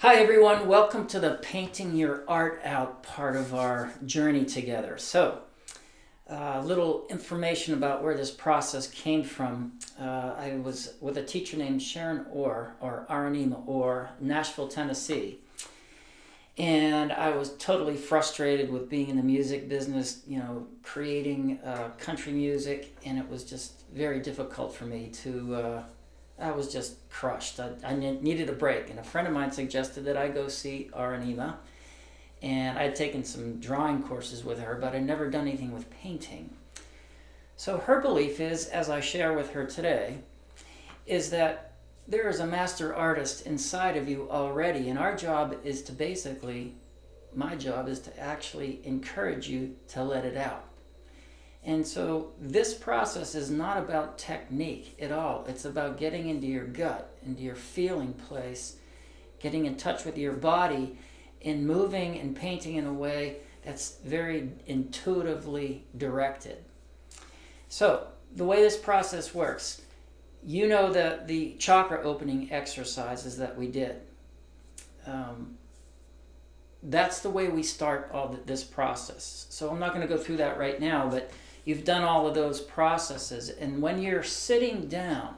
Hi everyone, welcome to the Painting Your Art Out part of our journey together. So, a little information about where this process came from. I was with a teacher named Sharon Orr, or Aranima Orr, Nashville, Tennessee. And I was totally frustrated with being in the music business, creating country music, and it was just very difficult for me to I was just crushed. I needed a break, and a friend of mine suggested that I go see Aranima, and I'd taken some drawing courses with her, but I'd never done anything with painting. So her belief is, as I share with her today, is that there is a master artist inside of you already, and our job is to my job is to actually encourage you to let it out. And so this process is not about technique at all. It's about getting into your gut, into your feeling place, getting in touch with your body, and moving and painting in a way that's very intuitively directed. So the way this process works, the chakra opening exercises that we did. That's the way we start this process. So I'm not going to go through that right now, but you've done all of those processes. And when you're sitting down,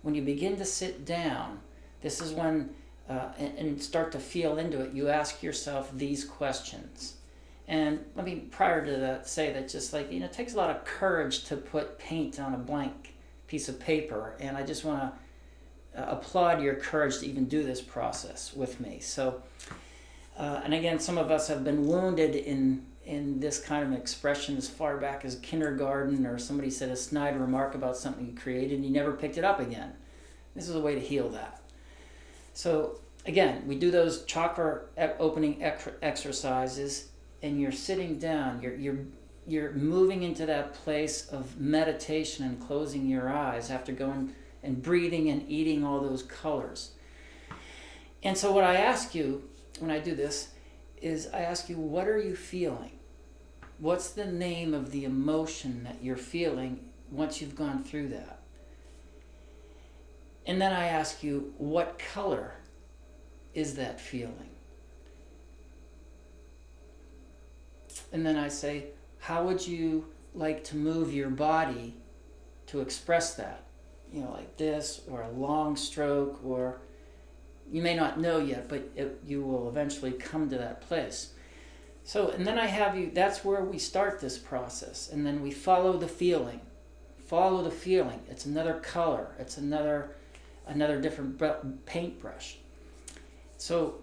when you begin to sit down, this is when, and start to feel into it, you ask yourself these questions. And let me, prior to that, say that it takes a lot of courage to put paint on a blank piece of paper. And I just want to applaud your courage to even do this process with me. So, and again, some of us have been wounded in this kind of expression as far back as kindergarten, or somebody said a snide remark about something you created and you never picked it up again. This is a way to heal that. So again, we do those chakra opening exercises, and you're sitting down. You're moving into that place of meditation and closing your eyes after going and breathing and eating all those colors. And so what I ask you when I do this is I ask you, what are you feeling? What's the name of the emotion that you're feeling once you've gone through that? And then I ask you, what color is that feeling? And then I say, how would you like to move your body to express that? Like this, or a long stroke, or you may not know yet, but you will eventually come to that place. So, and then I have you, that's where we start this process. And then we follow the feeling. Follow the feeling. It's another color. It's another different paintbrush. So,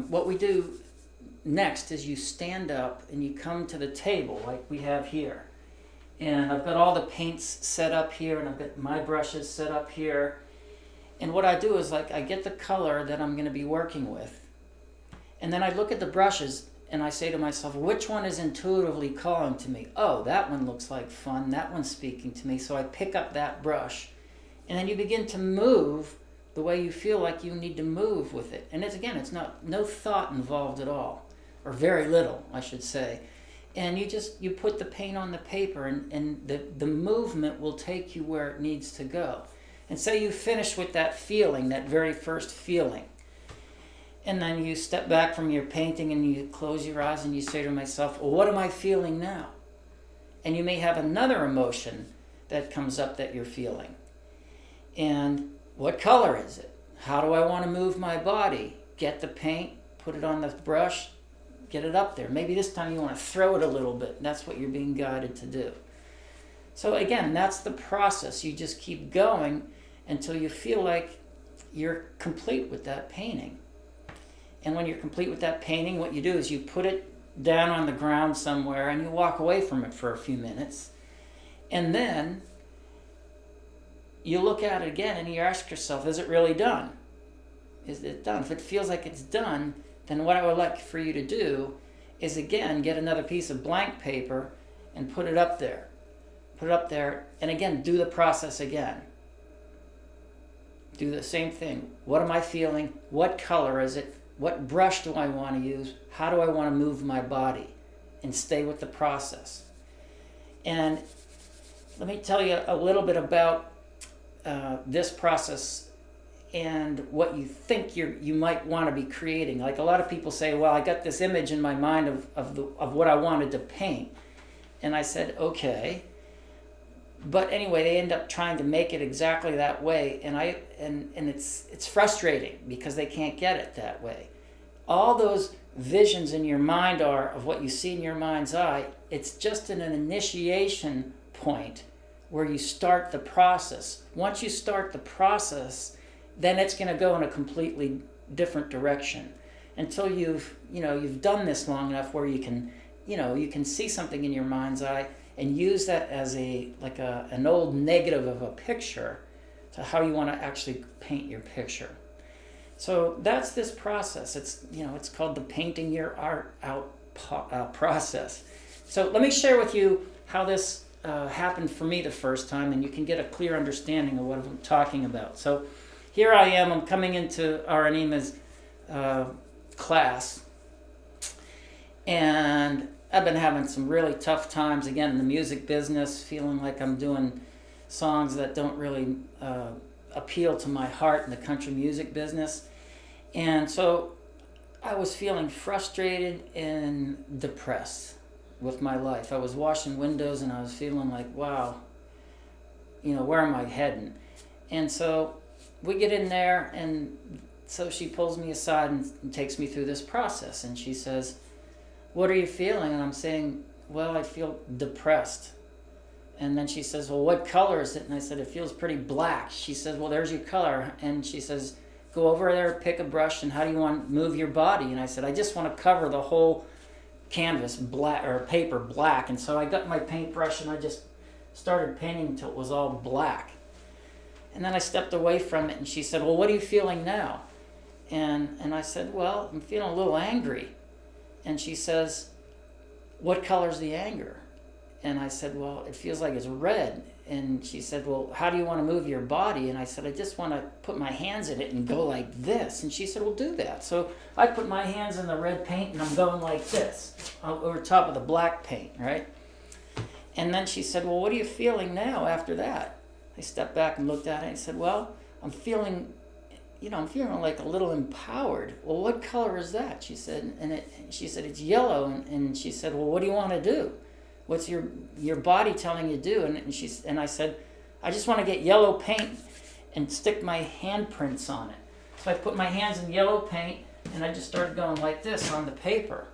what we do next is you stand up and you come to the table like we have here. And I've got all the paints set up here, and I've got my brushes set up here. And what I do is I get the color that I'm going to be working with. And then I look at the brushes and I say to myself, which one is intuitively calling to me? Oh, that one looks like fun. That one's speaking to me. So I pick up that brush. And then you begin to move the way you feel like you need to move with it. And it's no thought involved at all. Or very little, I should say. And you put the paint on the paper, and the movement will take you where it needs to go. And say you finish with that feeling, that very first feeling. And then you step back from your painting and you close your eyes and you say to myself, well, what am I feeling now? And you may have another emotion that comes up that you're feeling. And what color is it? How do I want to move my body? Get the paint, put it on the brush, get it up there. Maybe this time you want to throw it a little bit. That's what you're being guided to do. So again, that's the process. You just keep going until you feel like you're complete with that painting. And when you're complete with that painting, what you do is you put it down on the ground somewhere and you walk away from it for a few minutes. And then you look at it again and you ask yourself, is it really done? Is it done? If it feels like it's done, then what I would like for you to do is, again, get another piece of blank paper and put it up there. Put it up there, and again, do the process again. Do the same thing. What am I feeling? What color is it? What brush do I want to use? How do I want to move my body? And stay with the process. And let me tell you a little bit about this process and what you think you might want to be creating. Like a lot of people say, well, I got this image in my mind of what I wanted to paint. And I said, okay. But anyway, they end up trying to make it exactly that way, and it's frustrating because they can't get it that way. All those visions in your mind are of what you see in your mind's eye. It's just an initiation point where you start the process. Once you start the process, then it's going to go in a completely different direction until you've done this long enough where you can see something in your mind's eye and use that as an old negative of a picture to how you want to actually paint your picture. So that's this process. It's called the painting your art out process. So let me share with you how this happened for me the first time, and you can get a clear understanding of what I'm talking about. So here I am. I'm coming into Aranima's class, and I've been having some really tough times again in the music business, feeling like I'm doing songs that don't really appeal to my heart in the country music business. And so I was feeling frustrated and depressed with my life. I was washing windows and I was feeling like, wow, where am I heading? And so we get in there, and so she pulls me aside and takes me through this process, and she says, what are you feeling? And I'm saying, well, I feel depressed. And then she says, well, what color is it? And I said, it feels pretty black. She says, well, there's your color. And she says, go over there, pick a brush, and how do you want to move your body? And I said, I just want to cover the whole canvas black, or paper black. And so I got my paintbrush and I just started painting until it was all black. And then I stepped away from it, and she said, well, what are you feeling now? And I said, well, I'm feeling a little angry. And she says, what color's the anger? And I said, well, it feels like it's red. And she said, well, how do you want to move your body? And I said, I just want to put my hands in it and go like this. And she said, well, do that. So I put my hands in the red paint, and I'm going like this over top of the black paint, right? And then she said, well, what are you feeling now after that? I stepped back and looked at it and I said, well, I'm feeling like a little empowered. Well, what color is that? She said, she said, it's yellow. And she said, well, what do you want to do? What's your body telling you to do? And I said, I just want to get yellow paint and stick my handprints on it. So I put my hands in yellow paint, and I just started going like this on the paper.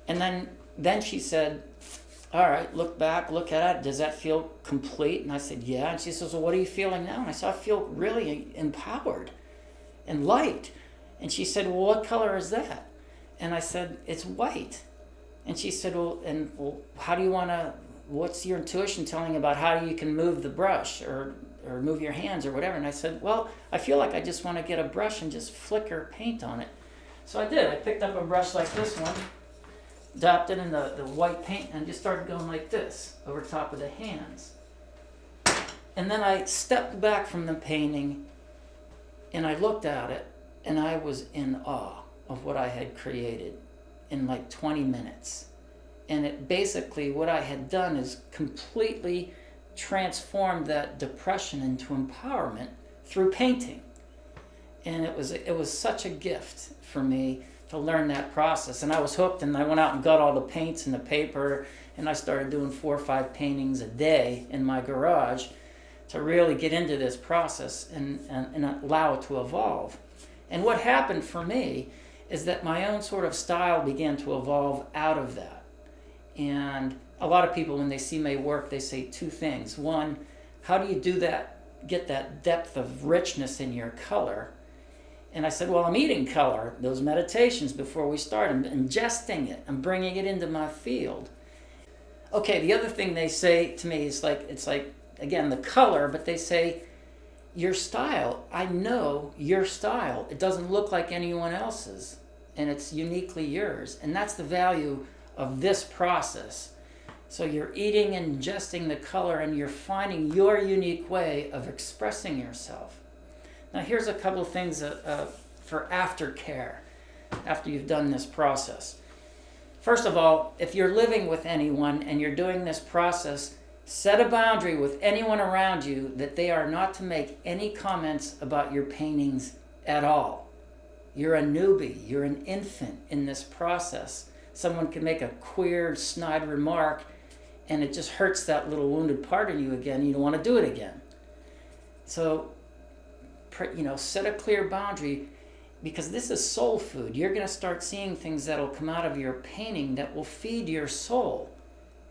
And then she said, all right, look back, look at it. Does that feel complete? And I said, yeah. And she says, well, what are you feeling now? And I said, I feel really empowered and light. And she said, well, what color is that? And I said, it's white. And she said, well, how do you want to, what's your intuition telling you about how you can move the brush or move your hands or whatever? And I said, well, I feel like I just want to get a brush and just flicker paint on it. So I did. I picked up a brush like this one, dapped it in the white paint, and just started going like this over top of the hands. And then I stepped back from the painting, and I looked at it, and I was in awe of what I had created in like 20 minutes. And it basically, what I had done is completely transformed that depression into empowerment through painting. And it was such a gift for me to learn that process. And I was hooked, and I went out and got all the paints and the paper, and I started doing 4 or 5 paintings a day in my garage to really get into this process and allow it to evolve. And what happened for me is that my own sort of style began to evolve out of that. And a lot of people, when they see my work, they say 2 things. One, how do you do that, get that depth of richness in your color? And I said, well, I'm eating color, those meditations before we start. I'm ingesting it. I'm bringing it into my field. Okay, the other thing they say to me is it's like, again, the color, but they say, your style, I know your style. It doesn't look like anyone else's, and it's uniquely yours. And that's the value of this process. So you're eating and ingesting the color, and you're finding your unique way of expressing yourself. Now here's a couple of things for aftercare after you've done this process. First of all, if you're living with anyone and you're doing this process, Set a boundary with anyone around you that they are not to make any comments about your paintings at all. You're a newbie. You're an infant in this process. Someone can make a queer, snide remark, and it just hurts that little wounded part of you again. You don't want to do it again. So, set a clear boundary, because this is soul food. You're going to start seeing things that will come out of your painting that will feed your soul.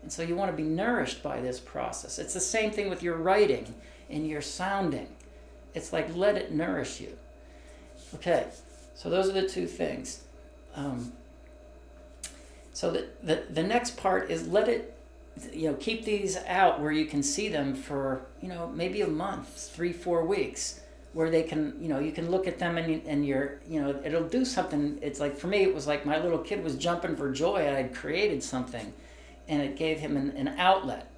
And so you want to be nourished by this process. It's the same thing with your writing and your sounding. It's like, let it nourish you. Okay, so those are the two things. So the next part is let it, keep these out where you can see them for, maybe a month, 3-4 weeks, where they can, you can look at them and you're, it'll do something. It's like, for me, it was like my little kid was jumping for joy. I had created something, and it gave him an outlet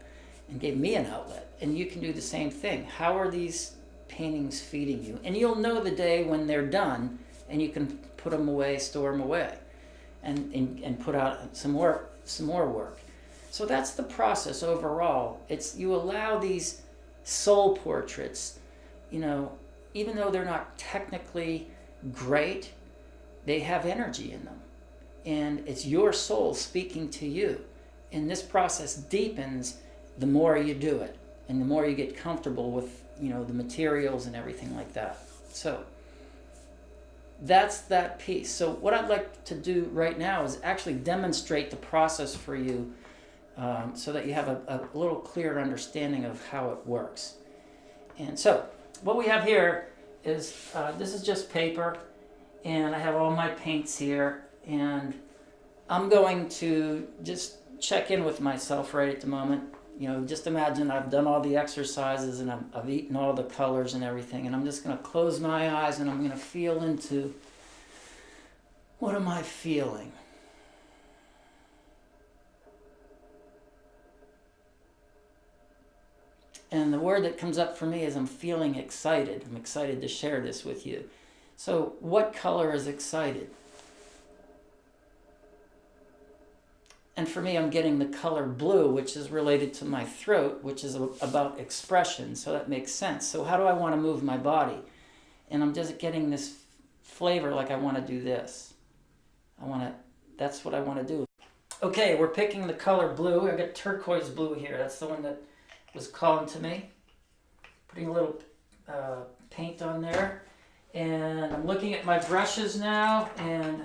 and gave me an outlet. And you can do the same thing. How are these paintings feeding you? And you'll know the day when they're done, and you can put them away, store them away, and put out some more work. So that's the process overall. It's, you allow these soul portraits, even though they're not technically great, they have energy in them. And it's your soul speaking to you. And this process deepens the more you do it, and the more you get comfortable with, the materials and everything like that. So that's that piece. So what I'd like to do right now is actually demonstrate the process for you, so that you have a little clearer understanding of how it works. And so what we have here is, this is just paper, and I have all my paints here, and I'm going to just check in with myself right at the moment. Just imagine I've done all the exercises, and I've eaten all the colors and everything, and I'm just going to close my eyes, and I'm going to feel into, what am I feeling? And the word that comes up for me is I'm feeling excited. I'm excited to share this with you. So what color is excited? And for me, I'm getting the color blue, which is related to my throat, which is about expression. So that makes sense. So how do I want to move my body? And I'm just getting this flavor, like I want to do this. That's what I want to do. Okay, we're picking the color blue. I got turquoise blue here. That's the one that was calling to me. Putting a little paint on there. And I'm looking at my brushes now, and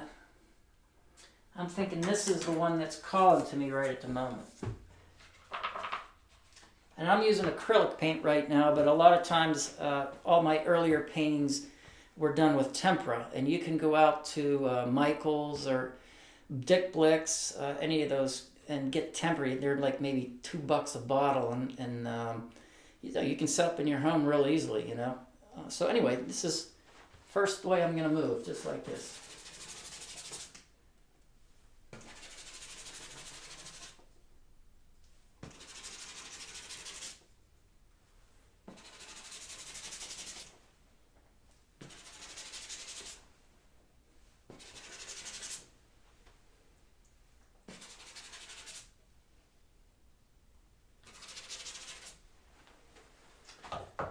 I'm thinking this is the one that's calling to me right at the moment. And I'm using acrylic paint right now, but a lot of times all my earlier paintings were done with tempera. And you can go out to Michael's or Dick Blick's, any of those, and get tempera. They're like maybe $2 a bottle, and you can set up in your home real easily, So anyway, this is first way I'm going to move, just like this.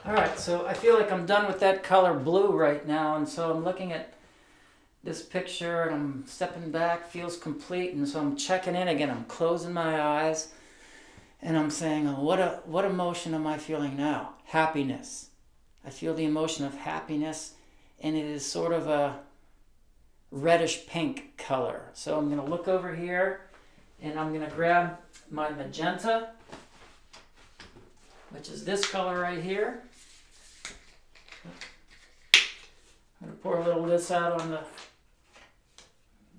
All right, so I feel like I'm done with that color blue right now, and so I'm looking at this picture, and I'm stepping back, feels complete, and so I'm checking in again. I'm closing my eyes, and I'm saying, oh, what emotion am I feeling now? Happiness. I feel the emotion of happiness, and it is sort of a reddish pink color. So I'm going to look over here, and I'm going to grab my magenta, which is this color right here. I'm going to pour a little of this out on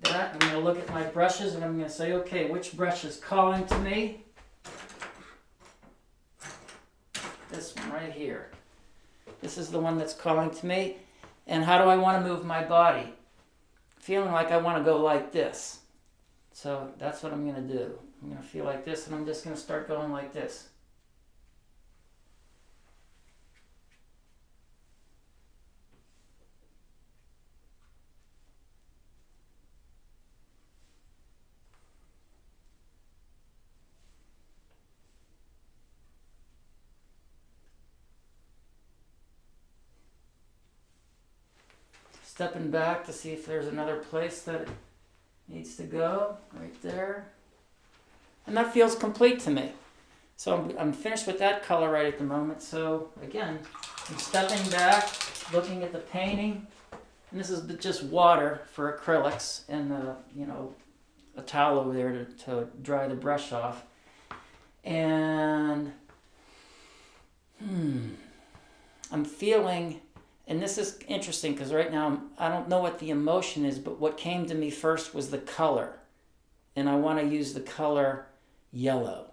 that. I'm going to look at my brushes, and I'm going to say, okay, which brush is calling to me? This one right here. This is the one that's calling to me. And how do I want to move my body? Feeling like I want to go like this. So that's what I'm going to do. I'm going to feel like this, and I'm just going to start going like this. stepping back to see if there's another place that it needs to go, right there. And that feels complete to me. So I'm finished with that color right at the moment. So again, I'm stepping back, looking at the painting. And this is just water for acrylics and, a towel over there to dry the brush off. And I'm feeling, and this is interesting because right now I don't know what the emotion is, but what came to me first was the color. And I want to use the color yellow.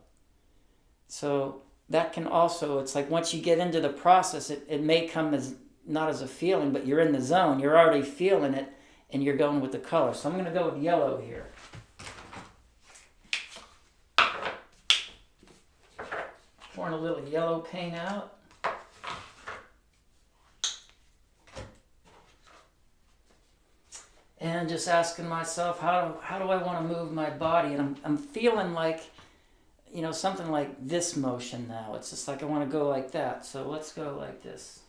So that can also, it's like once you get into the process, it may come as not as a feeling, but you're in the zone. You're already feeling it, and you're going with the color. So I'm going to go with yellow here. Pouring a little yellow paint out. And just asking myself, how do I want to move my body? And I'm feeling like, something like this motion now. It's just like I want to go like that. So let's go like this.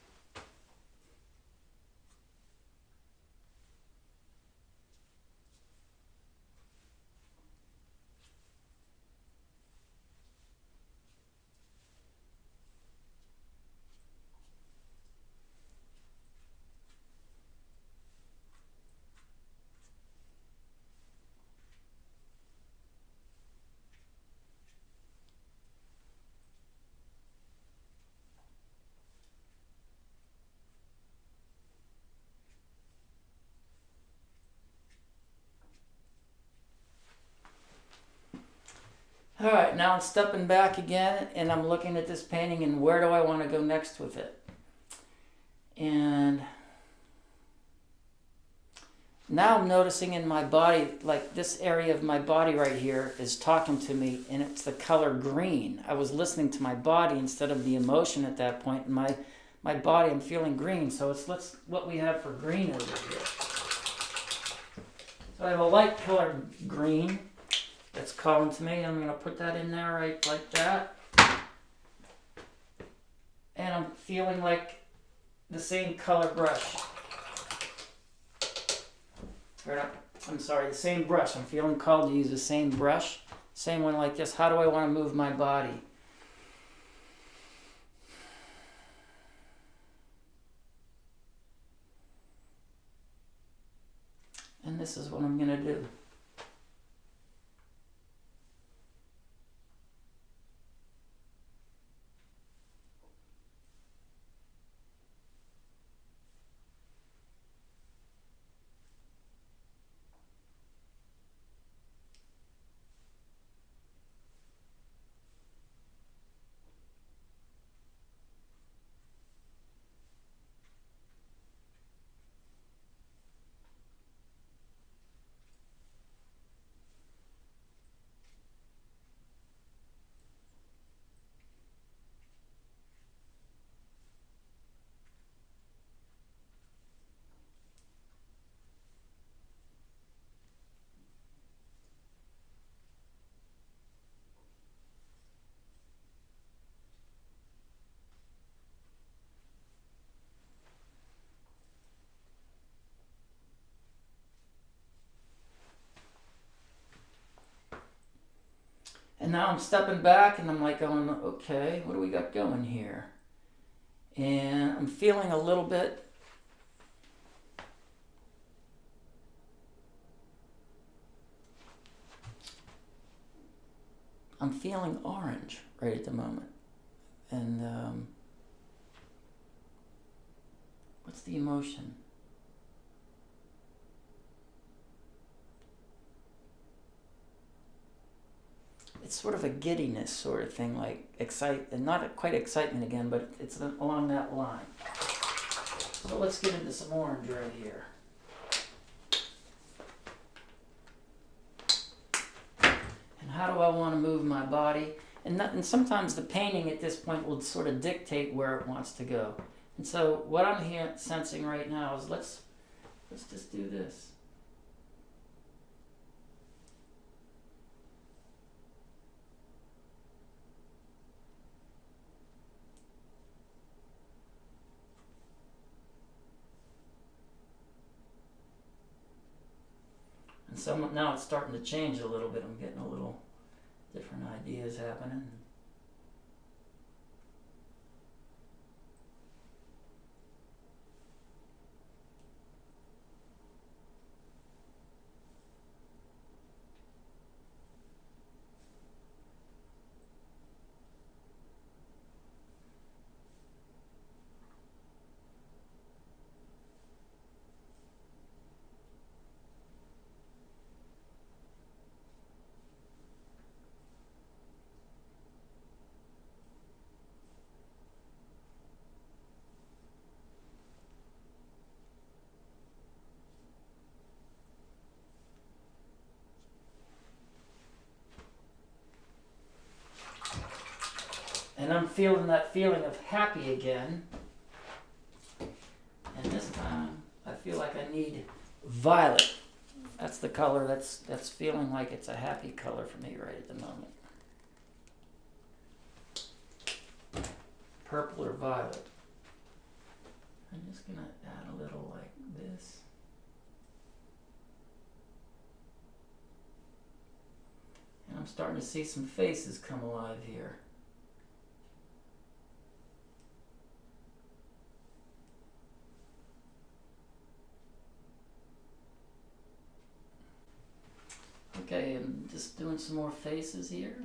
All right, now I'm stepping back again, and I'm looking at this painting, and where do I want to go next with it? And now I'm noticing in my body, like this area of my body right here is talking to me, and it's the color green. I was listening to my body instead of the emotion at that point. In my body, I'm feeling green, so what we have for green over here. So I have a light colored green. That's calling to me. I'm going to put that in there right like that. And I'm feeling like the same color brush. The same brush. I'm feeling called to use the same brush. Same one like this. How do I want to move my body? And this is what I'm going to do. And now I'm stepping back and I'm like going, okay, what do we got going here? And I'm feeling a little bit, I'm feeling orange right at the moment. And what's the emotion? It's sort of a giddiness sort of thing, like and not quite excitement again, but it's along that line. So let's get into some orange right here. And how do I want to move my body? And sometimes the painting at this point will sort of dictate where it wants to go. And so what I'm sensing right now is let's just do this. now it's starting to change a little bit. I'm getting a little different ideas happening. And I'm feeling that feeling of happy again. And this time, I feel like I need violet. That's the color that's feeling like it's a happy color for me right at the moment. Purple or violet. I'm just going to add a little like this. And I'm starting to see some faces come alive here. Okay, I'm just doing some more faces here.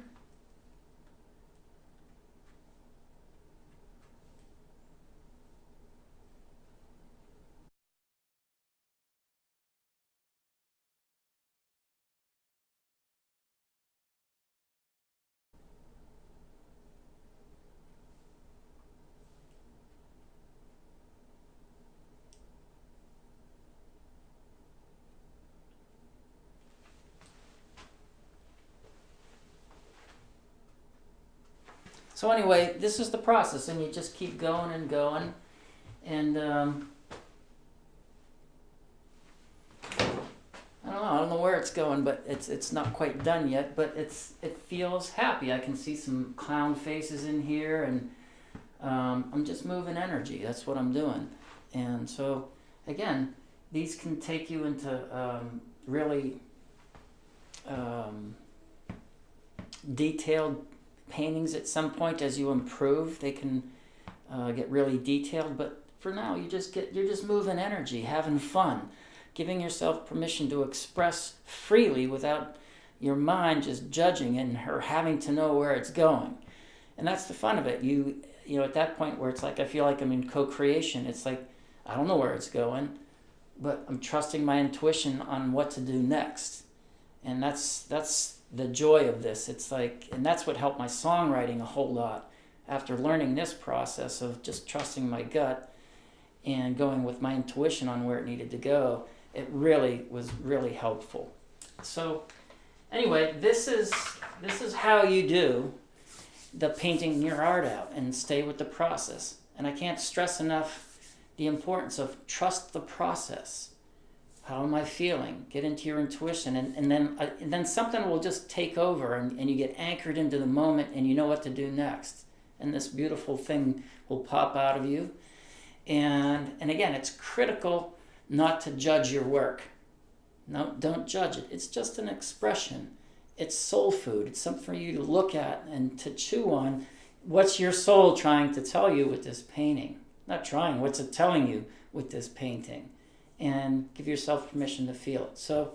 So anyway, this is the process, and you just keep going and going, and I don't know where it's going, but it's not quite done yet. But it feels happy. I can see some clown faces in here, and I'm just moving energy. That's what I'm doing, and so again, these can take you into really detailed paintings at some point. As you improve, they can get really detailed, but for now you're just moving energy, having fun, giving yourself permission to express freely without your mind just judging and her having to know where it's going. And that's the fun of it. You know, at that point where it's like I feel like I'm in co-creation, it's like I don't know where it's going, but I'm trusting my intuition on what to do next. And that's the joy of this. It's like, and that's what helped my songwriting a whole lot. After learning this process of just trusting my gut and going with my intuition on where it needed to go, it really was really helpful. So anyway, this is how you do the painting your art out and stay with the process. And I can't stress enough the importance of trust the process. How am I feeling? Get into your intuition, and then something will just take over, and you get anchored into the moment, and you know what to do next. And this beautiful thing will pop out of you. And again, it's critical not to judge your work. No, don't judge it. It's just an expression. It's soul food. It's something for you to look at and to chew on. What's your soul trying to tell you with this painting? Not trying, what's it telling you with this painting? And give yourself permission to feel it. So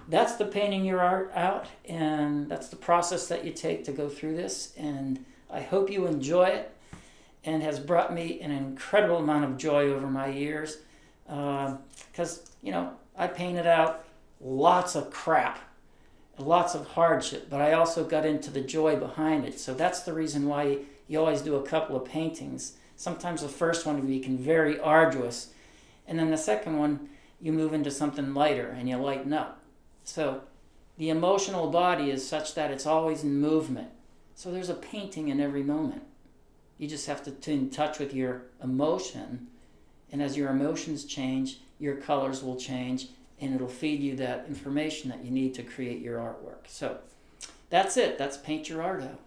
that's the painting your art out, and that's the process that you take to go through this. And I hope you enjoy it, and has brought me an incredible amount of joy over my years. Because, I painted out lots of crap, lots of hardship, but I also got into the joy behind it. So that's the reason why you always do a couple of paintings. Sometimes the first one will be very arduous, and then the second one, you move into something lighter and you lighten up. So the emotional body is such that it's always in movement. So there's a painting in every moment. You just have to be in touch with your emotion. And as your emotions change, your colors will change, and it'll feed you that information that you need to create your artwork. So that's it. That's Paint Your Art Out.